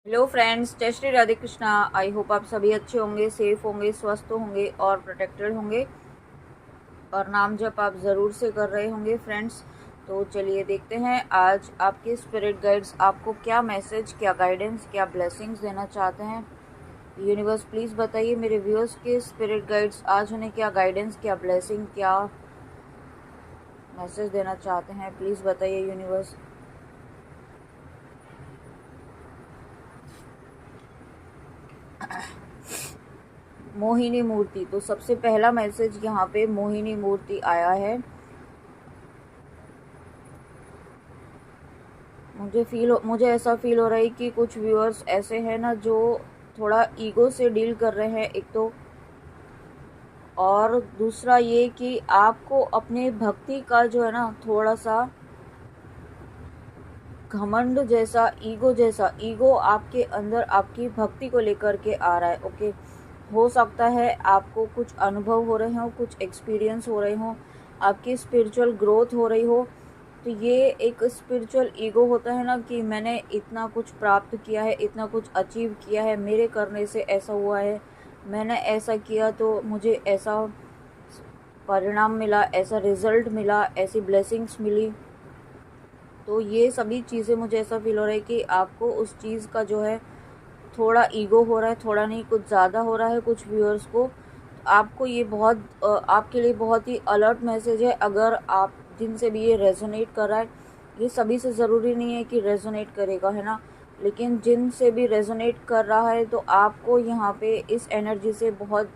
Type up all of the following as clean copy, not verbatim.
Hello friends, जय Shri Radhe Krishna. I hope आप सभी अच्छे होंगे, सेफ होंगे, स्वस्थ होंगे और प्रोटेक्टेड होंगे और नाम जप आप ज़रूर से कर रहे होंगे फ्रेंड्स। तो चलिए देखते हैं आज आपके स्पिरिट गाइड्स आपको क्या मैसेज, क्या गाइडेंस, क्या ब्लेसिंग्स देना चाहते हैं। यूनिवर्स प्लीज़ बताइए मेरे व्यूअर्स के स्पिरिट गाइड्स आज उन्हें क्या गाइडेंस, क्या ब्लेसिंग, क्या मैसेज देना चाहते हैं। प्लीज़ बताइए यूनिवर्स। मोहिनी मूर्ति, तो सबसे पहला मैसेज यहाँ पे मोहिनी मूर्ति आया है। मुझे ऐसा फील हो रहा है कि कुछ व्यूअर्स ऐसे हैं ना जो थोड़ा ईगो से डील कर रहे हैं एक तो, और दूसरा ये कि आपको अपने भक्ति का जो है ना थोड़ा सा घमंड जैसा, ईगो आपके अंदर आपकी भक्ति को लेकर के आ रहा है। ओके, हो सकता है आपको कुछ अनुभव हो रहे हो, कुछ एक्सपीरियंस हो रहे हो, आपकी स्पिरिचुअल ग्रोथ हो रही हो। तो ये एक स्पिरिचुअल ईगो होता है ना कि मैंने इतना कुछ प्राप्त किया है, इतना कुछ अचीव किया है, मेरे करने से ऐसा हुआ है, मैंने ऐसा किया तो मुझे ऐसा परिणाम मिला, ऐसा रिजल्ट मिला, ऐसी ब्लेसिंग्स मिली। तो ये सभी चीज़ें मुझे ऐसा फील हो रहा है कि आपको उस चीज़ का जो है थोड़ा ईगो हो रहा है, थोड़ा नहीं कुछ ज़्यादा हो रहा है कुछ व्यूअर्स को। आपको ये आपके लिए बहुत ही अलर्ट मैसेज है। अगर आप जिनसे भी ये रेजोनेट कर रहा है, ये सभी से ज़रूरी नहीं है कि रेजोनेट करेगा, है ना, लेकिन जिनसे भी रेजोनेट कर रहा है तो आपको यहाँ पे इस एनर्जी से बहुत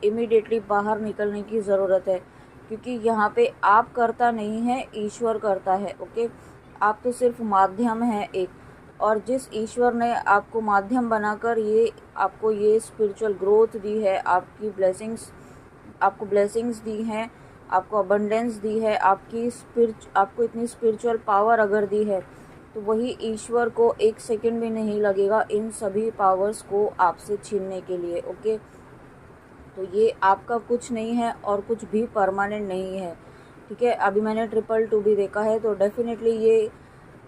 इमीडिएटली बाहर निकलने की ज़रूरत है, क्योंकि यहाँ पे आप करता नहीं है, ईश्वर करता है। ओके, आप तो सिर्फ माध्यम हैं एक, और जिस ईश्वर ने आपको माध्यम बनाकर ये आपको ये स्पिरिचुअल ग्रोथ दी है, आपको ब्लेसिंग्स दी हैं, आपको अबंडेंस दी है, आपको इतनी स्पिरिचुअल पावर अगर दी है, तो वही ईश्वर को एक सेकंड भी नहीं लगेगा इन सभी पावर्स को आपसे छीनने के लिए। ओके, तो ये आपका कुछ नहीं है और कुछ भी परमानेंट नहीं है। ठीक है, अभी मैंने 222 भी देखा है, तो डेफिनेटली ये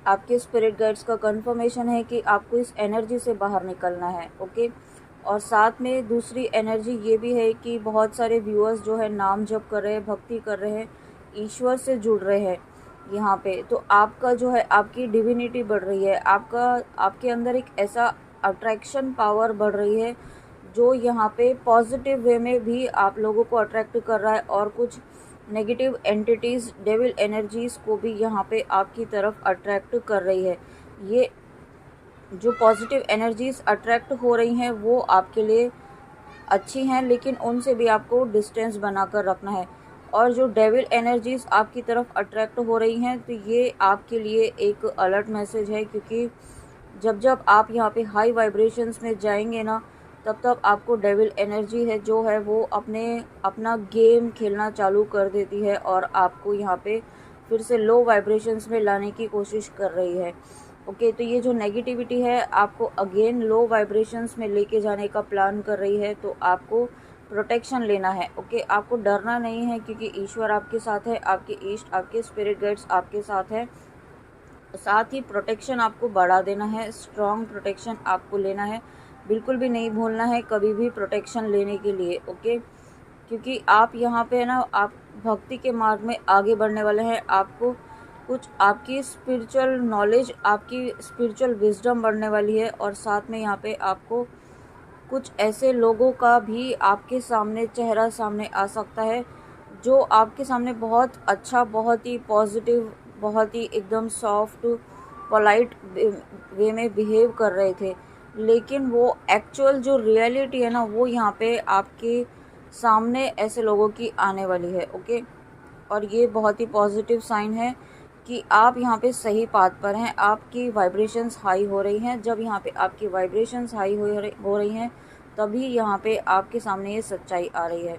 आपके स्पिरिट गाइड्स का कंफर्मेशन है कि आपको इस एनर्जी से बाहर निकलना है। ओके, और साथ में दूसरी एनर्जी ये भी है कि बहुत सारे व्यूअर्स जो है नाम जप कर रहे हैं, भक्ति कर रहे हैं, ईश्वर से जुड़ रहे हैं यहाँ पे। तो आपका जो है आपकी डिविनिटी बढ़ रही है, आपके अंदर एक ऐसा अट्रैक्शन पावर बढ़ रही है जो यहाँ पे पॉजिटिव वे में भी आप लोगों को अट्रैक्ट कर रहा है, और कुछ नेगेटिव एंटिटीज़, डेविल एनर्जीज़ को भी यहाँ पे आपकी तरफ अट्रैक्ट कर रही है। ये जो पॉजिटिव एनर्जीज़ अट्रैक्ट हो रही हैं वो आपके लिए अच्छी हैं, लेकिन उनसे भी आपको डिस्टेंस बनाकर रखना है। और जो डेविल एनर्जीज़ आपकी तरफ अट्रैक्ट हो रही हैं, तो ये आपके लिए एक अलर्ट मैसेज है, क्योंकि जब जब आप यहाँ पे हाई वाइब्रेशंस में जाएंगे ना, तब तब आपको डेविल एनर्जी है जो है वो अपना गेम खेलना चालू कर देती है और आपको यहाँ पे फिर से लो वाइब्रेशंस में लाने की कोशिश कर रही है। ओके, तो ये जो नेगेटिविटी है आपको अगेन लो वाइब्रेशंस में लेके जाने का प्लान कर रही है, तो आपको प्रोटेक्शन लेना है। ओके, आपको डरना नहीं है, क्योंकि ईश्वर आपके साथ है, आपके ईस्ट, आपके स्पिरिट गाइड्स आपके साथ है। साथ ही प्रोटेक्शन आपको बढ़ा देना है, स्ट्रॉन्ग प्रोटेक्शन आपको लेना है, बिल्कुल भी नहीं भूलना है कभी भी प्रोटेक्शन लेने के लिए। ओके, क्योंकि आप यहाँ पे है ना, आप भक्ति के मार्ग में आगे बढ़ने वाले हैं। आपको कुछ आपकी स्पिरिचुअल नॉलेज, आपकी स्पिरिचुअल विजडम बढ़ने वाली है, और साथ में यहाँ पे आपको कुछ ऐसे लोगों का भी आपके सामने चेहरा सामने आ सकता है जो आपके सामने बहुत अच्छा, बहुत ही पॉजिटिव, बहुत ही एकदम सॉफ्ट, पोलाइट वे में बिहेव कर रहे थे, लेकिन वो एक्चुअल जो रियलिटी है ना, वो यहाँ पे आपके सामने ऐसे लोगों की आने वाली है। ओके, और ये बहुत ही पॉजिटिव साइन है कि आप यहाँ पे सही पाथ पर हैं, आपकी वाइब्रेशंस हाई हो रही हैं। जब यहाँ पे आपकी वाइब्रेशंस हाई हो रही हैं, तभी यहाँ पे आपके सामने ये सच्चाई आ रही है।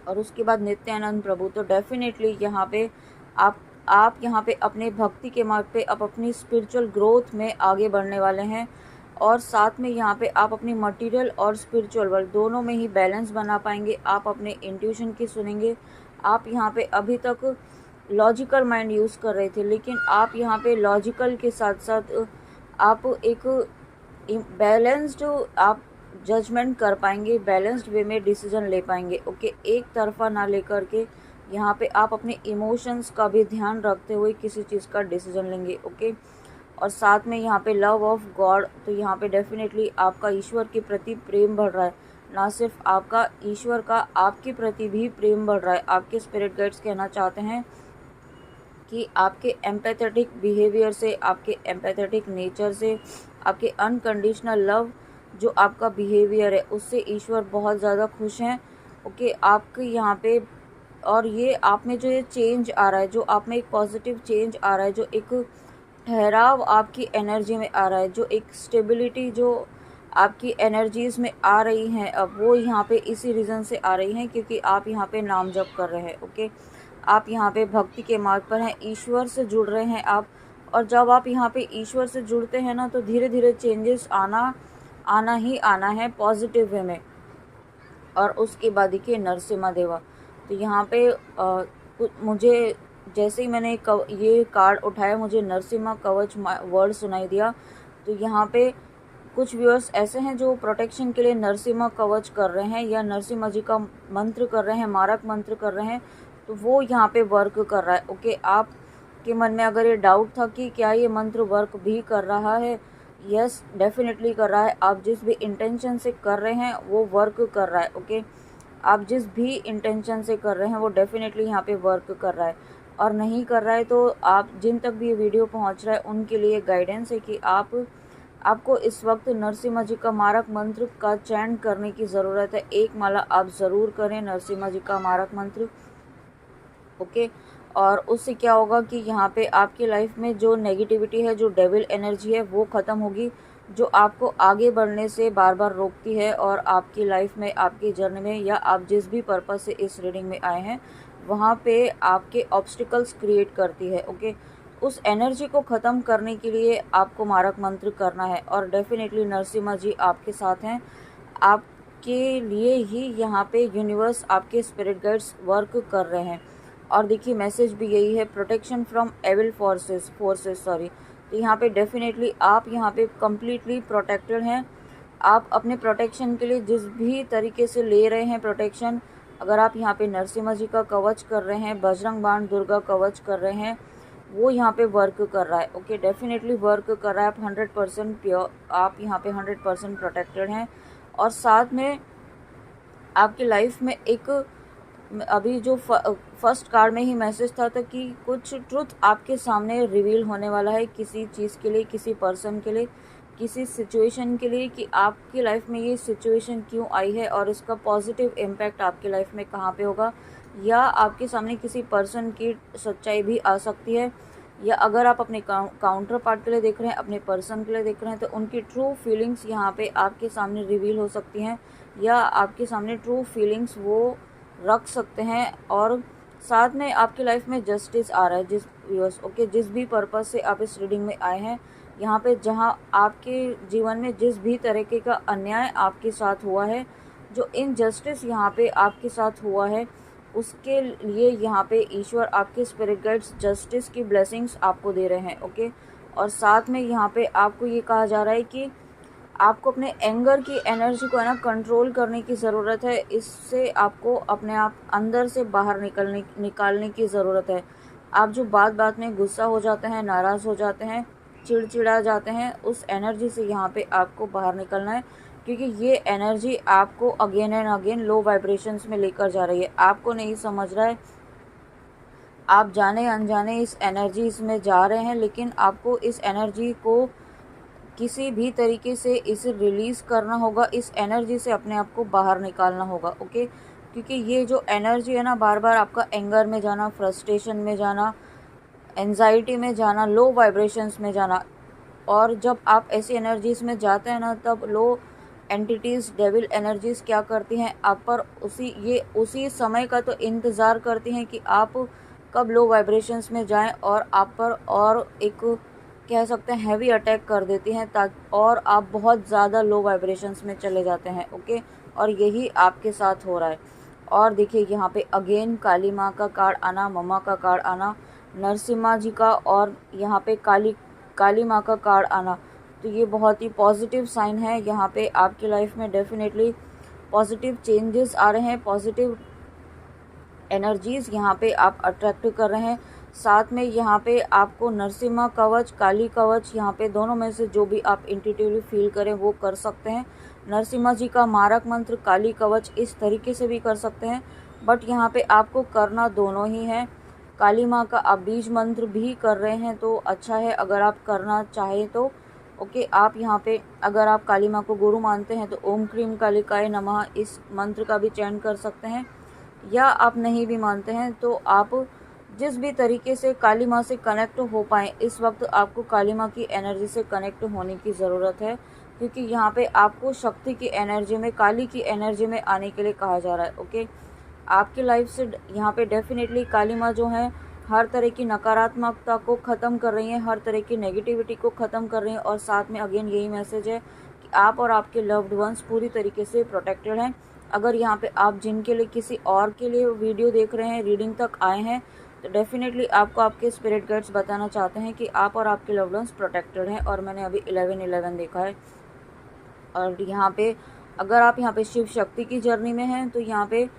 और उसके बाद नित्यानंद प्रभु, तो डेफिनेटली यहाँ पे आप यहाँ पे अपने भक्ति के मार्ग पे आप अपनी स्पिरिचुअल ग्रोथ में आगे बढ़ने वाले हैं, और साथ में यहाँ पे आप अपनी मटेरियल और स्पिरिचुअल वर्ल्ड दोनों में ही बैलेंस बना पाएंगे। आप अपने इंट्यूशन की सुनेंगे। आप यहाँ पे अभी तक लॉजिकल माइंड यूज़ कर रहे थे, लेकिन आप यहाँ पे लॉजिकल के साथ साथ आप एक बैलेंस्ड आप जजमेंट कर पाएंगे, बैलेंस्ड वे में डिसीजन ले पाएंगे। ओके, एक तरफा ना लेकर के यहाँ पे आप अपने इमोशंस का भी ध्यान रखते हुए किसी चीज़ का डिसीजन लेंगे। ओके, और साथ में यहाँ पे लव ऑफ गॉड, तो यहाँ पे डेफिनेटली आपका ईश्वर के प्रति प्रेम बढ़ रहा है। ना सिर्फ आपका, ईश्वर का आपके प्रति भी प्रेम बढ़ रहा है। आपके स्पिरिट गाइड्स कहना चाहते हैं कि आपके एम्पैथेटिक बिहेवियर से, आपके एम्पैथेटिक नेचर से, आपके अनकंडीशनल लव जो आपका बिहेवियर है उससे ईश्वर बहुत ज़्यादा खुश हैं। ओके, आपके यहाँ पे, और ये आप में जो ये चेंज आ रहा है, जो आप में एक पॉजिटिव चेंज आ रहा है, जो एक ठहराव आपकी एनर्जी में आ रहा है, जो एक स्टेबिलिटी जो आपकी एनर्जीज में आ रही हैं, अब वो यहाँ पे इसी रीज़न से आ रही हैं क्योंकि आप यहाँ पे नाम जप कर रहे हैं। ओके, आप यहाँ पे भक्ति के मार्ग पर हैं, ईश्वर से जुड़ रहे हैं आप। और जब आप यहाँ पे ईश्वर से जुड़ते हैं ना, तो धीरे धीरे चेंजेस आना ही आना है पॉजिटिव वे में। और उसके बाद देखिए नरसिम्हा देवा, तो यहाँ पे मुझे जैसे ही मैंने ये कार्ड उठाया, मुझे नरसिम्हा कवच वर्ड सुनाई दिया। तो यहाँ पे कुछ व्यूअर्स ऐसे हैं जो प्रोटेक्शन के लिए नरसिम्हा कवच कर रहे हैं या नरसिम्हा जी का मंत्र कर रहे हैं, मारक मंत्र कर रहे हैं, तो वो यहाँ पे वर्क कर रहा है। ओके, आपके मन में अगर ये डाउट था कि क्या ये मंत्र वर्क भी कर रहा है, यस डेफिनेटली कर रहा है। आप जिस भी इंटेंशन से कर रहे हैं वो वर्क कर रहा है। ओके, आप जिस भी इंटेंशन से कर रहे हैं वो डेफिनेटली यहाँ पे वर्क कर रहा है। और नहीं कर रहा है तो आप जिन तक भी ये वीडियो पहुँच रहा है उनके लिए गाइडेंस है कि आपको इस वक्त नरसिम्हा जी का मारक मंत्र का चयन करने की ज़रूरत है। एक माला आप ज़रूर करें नरसिम्हा जी का मारक मंत्र। ओके, और उससे क्या होगा कि यहाँ पे आपकी लाइफ में जो नेगेटिविटी है, जो डेविल एनर्जी है, वो ख़त्म होगी, जो आपको आगे बढ़ने से बार बार रोकती है और आपकी लाइफ में, आपकी जर्नी में, या आप जिस भी पर्पज़ से इस रीडिंग में आए हैं वहाँ पे आपके ऑब्स्टिकल्स क्रिएट करती है। ओके, उस एनर्जी को ख़त्म करने के लिए आपको मारक मंत्र करना है और डेफिनेटली नरसिम्हा जी आपके साथ हैं। आपके लिए ही यहाँ पे यूनिवर्स, आपके स्पिरिट गाइड्स वर्क कर रहे हैं। और देखिए मैसेज भी यही है, protection from evil forces sorry. तो यहाँ पे डेफिनेटली आप यहाँ पे कम्प्लीटली प्रोटेक्टेड हैं। आप अपने प्रोटेक्शन के लिए जिस भी तरीके से ले रहे हैं प्रोटेक्शन, अगर आप यहाँ पे नरसिम्हा जी का कवच कर रहे हैं, बजरंग बाण, दुर्गा कवच कर रहे हैं, वो यहाँ पे वर्क कर रहा है। ओके, डेफिनेटली वर्क कर रहा है। आप 100% प्योर, आप यहाँ पे 100% प्रोटेक्टेड हैं। और साथ में आपकी लाइफ में एक, अभी जो फर्स्ट कार्ड में ही मैसेज था तो कि कुछ ट्रुथ आपके सामने रिवील होने वाला है, किसी चीज़ के लिए, किसी पर्सन के लिए, किसी सिचुएशन के लिए, कि आपकी लाइफ में ये सिचुएशन क्यों आई है और इसका पॉजिटिव इम्पैक्ट आपकी लाइफ में कहाँ पे होगा। या आपके सामने किसी पर्सन की सच्चाई भी आ सकती है, या अगर आप अपने काउंटर पार्ट के लिए देख रहे हैं, अपने पर्सन के लिए देख रहे हैं, तो उनकी ट्रू फीलिंग्स यहाँ पे आपके सामने रिवील हो सकती हैं, या आपके सामने ट्रू फीलिंग्स वो रख सकते हैं। और साथ में आपकी लाइफ में जस्टिस आ रहा है, जिस भी पर्पज़ से आप इस रीडिंग में आए हैं, यहाँ पे जहाँ आपके जीवन में जिस भी तरीके का अन्याय आपके साथ हुआ है, जो इनजस्टिस यहाँ पे आपके साथ हुआ है, उसके लिए यहाँ पे ईश्वर, आपके स्पिरिट गाइड्स जस्टिस की ब्लेसिंग्स आपको दे रहे हैं। ओके, और साथ में यहाँ पे आपको ये कहा जा रहा है कि आपको अपने एंगर की एनर्जी को है ना कंट्रोल करने की ज़रूरत है। इससे आपको अपने आप अंदर से बाहर निकालने की ज़रूरत है। आप जो बात बात में गुस्सा हो जाते हैं, नाराज़ हो जाते हैं, चिड़चिड़ा जाते हैं, उस एनर्जी से यहाँ पे आपको बाहर निकलना है, क्योंकि ये एनर्जी आपको again and again low vibrations में लेकर जा रही है। आपको नहीं समझ रहा है, आप जाने अनजाने इस एनर्जीज में जा रहे हैं, लेकिन आपको इस एनर्जी को किसी भी तरीके से इसे रिलीज़ करना होगा, इस एनर्जी से अपने आप को बाहर निकालना होगा। ओके, क्योंकि ये जो एनर्जी है ना, बार बार आपका एंगर में जाना, फ्रस्ट्रेशन में जाना, एंजाइटी में जाना, लो वाइब्रेशंस में जाना, और जब आप ऐसी एनर्जीज में जाते हैं ना, तब लो एंटिटीज़, डेविल एनर्जीज क्या करती हैं आप पर, उसी समय का तो इंतज़ार करती हैं कि आप कब लो वाइब्रेशंस में जाएं और आप पर और एक कह सकते हैं हैवी अटैक कर देती हैं, ताकि और आप बहुत ज़्यादा लो वाइब्रेशंस में चले जाते हैं। ओके, और यही आपके साथ हो रहा है। और देखिए यहाँ पे अगेन काली माँ का कार्ड आना, मम्मा का कार्ड आना, नरसिम्हा जी का, और यहाँ पे काली माँ का कार्ड आना। तो ये बहुत ही पॉजिटिव साइन है। यहाँ पे आपकी लाइफ में डेफिनेटली पॉजिटिव चेंजेस आ रहे हैं, पॉजिटिव एनर्जीज यहाँ पे आप अट्रैक्ट कर रहे हैं। साथ में यहाँ पे आपको नरसिम्हा कवच, काली कवच, यहाँ पे दोनों में से जो भी आप इंट्यूटिवली फील करें वो कर सकते हैं। नरसिम्हा जी का मारक मंत्र, काली कवच इस तरीके से भी कर सकते हैं, बट यहाँ पे आपको करना दोनों ही है। काली माँ का आप बीज मंत्र भी कर रहे हैं तो अच्छा है, अगर आप करना चाहें तो ओके। आप यहाँ पे अगर आप काली माँ को गुरु मानते हैं तो ओम क्रीम कालिकाय नमः इस मंत्र का भी चयन कर सकते हैं, या आप नहीं भी मानते हैं तो आप जिस भी तरीके से काली माँ से कनेक्ट हो पाएँ, इस वक्त आपको काली माँ की एनर्जी से कनेक्ट होने की ज़रूरत है, क्योंकि यहाँ पे आपको शक्ति की एनर्जी में, काली की एनर्जी में आने के लिए कहा जा रहा है। ओके, आपकी लाइफ से यहाँ पे डेफिनेटली काली माँ जो है हर तरह की नकारात्मकता को ख़त्म कर रही हैं, हर तरह की नेगेटिविटी को ख़त्म कर रही हैं। और साथ में अगेन यही मैसेज है कि आप और आपके लव्ड वंस पूरी तरीके से प्रोटेक्टेड हैं। अगर यहाँ पे आप जिनके लिए किसी और के लिए वीडियो देख रहे हैं, रीडिंग तक आए हैं, तो डेफिनेटली आपको आपके स्पिरिट गाइड्स बताना चाहते हैं कि आप और आपके लव्ड वंस प्रोटेक्टेड हैं। और मैंने अभी 11-11 देखा है। और यहाँ पे अगर आप यहाँ पे शिव शक्ति की जर्नी में हैं तो यहाँ पे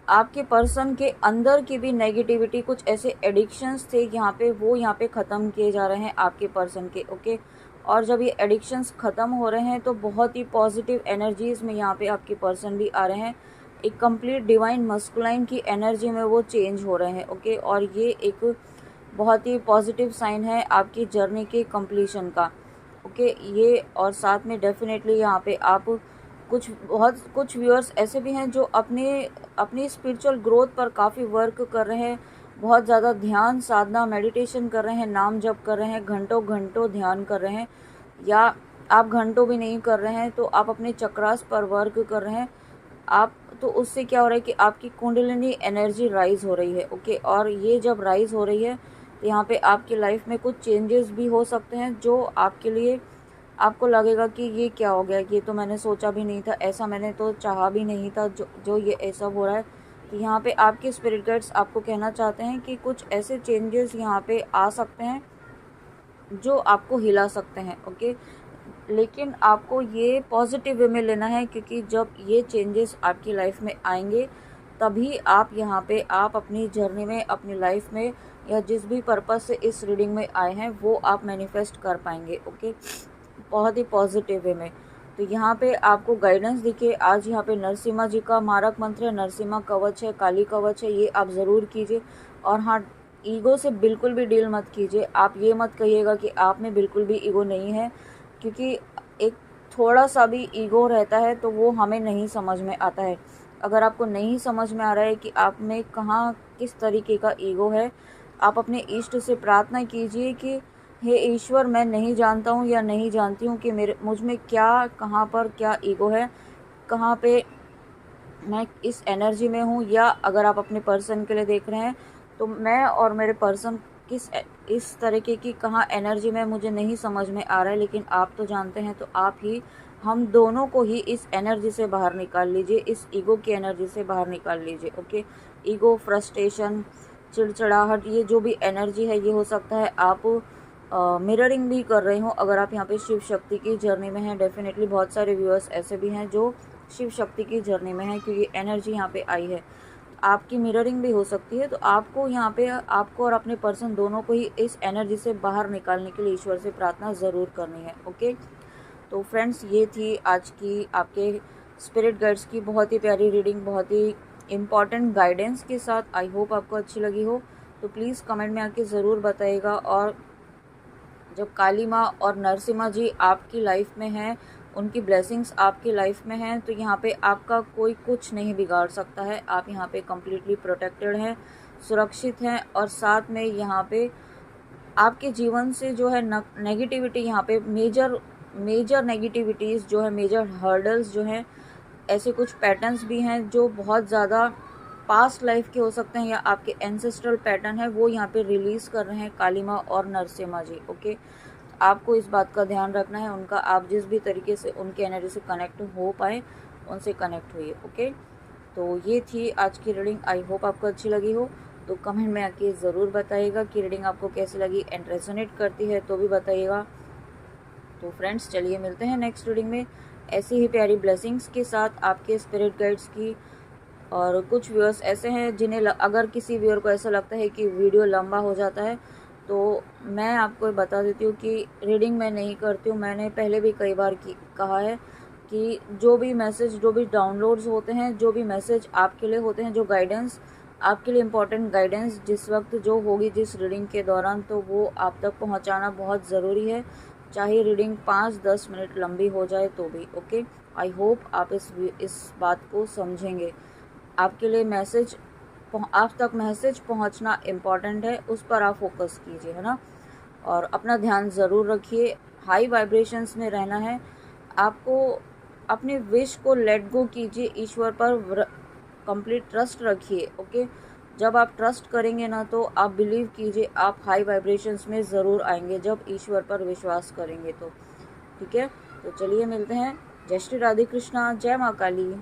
आपके पर्सन के अंदर की भी नेगेटिविटी, कुछ ऐसे एडिक्शंस थे यहाँ पे, वो यहाँ पे ख़त्म किए जा रहे हैं आपके पर्सन के। ओके, और जब ये एडिक्शंस ख़त्म हो रहे हैं तो बहुत ही पॉजिटिव एनर्जीज़ में यहाँ पे आपके पर्सन भी आ रहे हैं। एक कंप्लीट डिवाइन मस्कुलाइन की एनर्जी में वो चेंज हो रहे हैं। ओके, और ये एक बहुत ही पॉजिटिव साइन है आपकी जर्नी के कंप्लीशन का। ओके, ये और साथ में डेफिनेटली यहाँ पे आप कुछ व्यूअर्स ऐसे भी हैं जो अपनी स्पिरिचुअल ग्रोथ पर काफ़ी वर्क कर रहे हैं, बहुत ज़्यादा ध्यान साधना मेडिटेशन कर रहे हैं, नाम जप कर रहे हैं, घंटों घंटों ध्यान कर रहे हैं, या आप घंटों भी नहीं कर रहे हैं तो आप अपने चक्रास पर वर्क कर रहे हैं। आप तो उससे क्या हो रहा है कि आपकी कुंडलिनी एनर्जी राइज हो रही है। ओके, और ये जब राइज हो रही है तो यहाँ पे आपकी लाइफ में कुछ चेंजेस भी हो सकते हैं जो आपके लिए आपको लगेगा कि ये क्या हो गया, ये तो मैंने सोचा भी नहीं था, ऐसा मैंने तो चाहा भी नहीं था जो ये ऐसा हो रहा है। तो यहाँ पे आपके स्पिरिट गाइड्स आपको कहना चाहते हैं कि कुछ ऐसे चेंजेस यहाँ पे आ सकते हैं जो आपको हिला सकते हैं। ओके, लेकिन आपको ये पॉजिटिव वे में लेना है, क्योंकि जब ये चेंजेस आपकी लाइफ में आएंगे तभी आप यहाँ पे आप अपनी जर्नी में, अपनी लाइफ में, या जिस भी पर्पस से इस रीडिंग में आए हैं वो आप मैनिफेस्ट कर पाएंगे। ओके, बहुत ही पॉजिटिव वे में। तो यहाँ पे आपको गाइडेंस दिखे। आज यहाँ पे नरसिम्हा जी का मारक मंत्र है, नरसिम्हा कवच है, काली कवच है, ये आप ज़रूर कीजिए। और हाँ, ईगो से बिल्कुल भी डील मत कीजिए। आप ये मत कहिएगा कि आप में बिल्कुल भी ईगो नहीं है, क्योंकि एक थोड़ा सा भी ईगो रहता है तो वो हमें नहीं समझ में आता है। अगर आपको नहीं समझ में आ रहा है कि आप में कहाँ किस तरीके का ईगो है, आप अपने इष्ट से प्रार्थना कीजिए कि हे ईश्वर, मैं नहीं जानता हूँ या नहीं जानती हूँ कि मुझ में क्या, कहाँ पर क्या ईगो है, कहाँ पे मैं इस एनर्जी में हूँ। या अगर आप अपने पर्सन के लिए देख रहे हैं तो मैं और मेरे पर्सन इस तरीके की कहाँ एनर्जी में मुझे नहीं समझ में आ रहा है, लेकिन आप तो जानते हैं। तो आप ही हम दोनों को ही इस एनर्जी से बाहर निकाल लीजिए, इस ईगो की एनर्जी से बाहर निकाल लीजिए। ओके, ईगो, फ्रस्ट्रेशन, चिड़चिड़ाहट, ये जो भी एनर्जी है, ये हो सकता है आप मिररिंग भी कर रहे हो। अगर आप यहाँ पे शिव शक्ति की जर्नी में हैं, डेफिनेटली बहुत सारे व्यूअर्स ऐसे भी हैं जो शिव शक्ति की जर्नी में हैं, क्योंकि एनर्जी यहाँ पे आई है, आपकी मिररिंग भी हो सकती है। तो आपको यहाँ पे, आपको और अपने पर्सन दोनों को ही इस एनर्जी से बाहर निकालने के लिए ईश्वर से प्रार्थना ज़रूर करनी है। ओके, तो फ्रेंड्स, ये थी आज की आपके स्पिरिट गाइड्स की बहुत ही प्यारी रीडिंग, बहुत ही इम्पॉर्टेंट गाइडेंस के साथ। आई होप आपको अच्छी लगी हो। तो प्लीज़ कमेंट में आके ज़रूर बताइएगा। और जब काली माँ और नरसिम्हा जी आपकी लाइफ में हैं, उनकी ब्लेसिंग्स आपकी लाइफ में हैं, तो यहाँ पे आपका कोई कुछ नहीं बिगाड़ सकता है। आप यहाँ पे कम्प्लीटली प्रोटेक्टेड हैं, सुरक्षित हैं। और साथ में यहाँ पे आपके जीवन से जो है नेगेटिविटी, यहाँ पे मेजर नेगेटिविटीज़ जो है, मेजर हर्डल्स जो हैं, ऐसे कुछ पैटर्न्स भी हैं जो बहुत ज़्यादा पास्ट लाइफ के हो सकते हैं या आपके एंसेस्ट्रल पैटर्न है, वो यहाँ पे रिलीज़ कर रहे हैं काली माँ और नरसिम्हा जी। ओके, आपको इस बात का ध्यान रखना है, उनका आप जिस भी तरीके से उनके एनर्जी से कनेक्ट हो पाए, उनसे कनेक्ट हुई। ओके, तो ये थी आज की रीडिंग। आई होप आपको अच्छी लगी हो। तो कमेंट में आके ज़रूर बताइएगा कि रीडिंग आपको कैसी लगी, एंड रेजोनेट करती है तो भी बताइएगा। तो फ्रेंड्स चलिए मिलते हैं नेक्स्ट रीडिंग में ऐसी ही प्यारी ब्लेसिंग्स के साथ आपके स्पिरिट गाइड्स की। और कुछ व्यूअर्स ऐसे हैं जिन्हें अगर किसी व्यूअर को ऐसा लगता है कि वीडियो लंबा हो जाता है, तो मैं आपको बता देती हूँ कि रीडिंग मैं नहीं करती हूँ। मैंने पहले भी कई बार कहा है कि जो भी मैसेज, जो भी डाउनलोड्स होते हैं, जो भी मैसेज आपके लिए होते हैं, जो गाइडेंस आपके लिए इम्पोर्टेंट गाइडेंस जिस वक्त जो होगी जिस रीडिंग के दौरान, तो वो आप तक पहुंचाना बहुत ज़रूरी है, चाहे रीडिंग 5-10 मिनट लंबी हो जाए तो भी। ओके, आई होप आप इस बात को समझेंगे। आपके लिए मैसेज, आप तक मैसेज पहुंचना इम्पॉर्टेंट है, उस पर आप फोकस कीजिए, है ना। और अपना ध्यान ज़रूर रखिए, हाई वाइब्रेशंस में रहना है आपको। अपने विश को लेट गो कीजिए, ईश्वर पर कंप्लीट ट्रस्ट रखिए। ओके, जब आप ट्रस्ट करेंगे ना, तो आप बिलीव कीजिए आप हाई वाइब्रेशंस में ज़रूर आएंगे, जब ईश्वर पर विश्वास करेंगे तो। ठीक है, तो चलिए मिलते हैं। जय श्री राधे कृष्णा, जय माँ काली।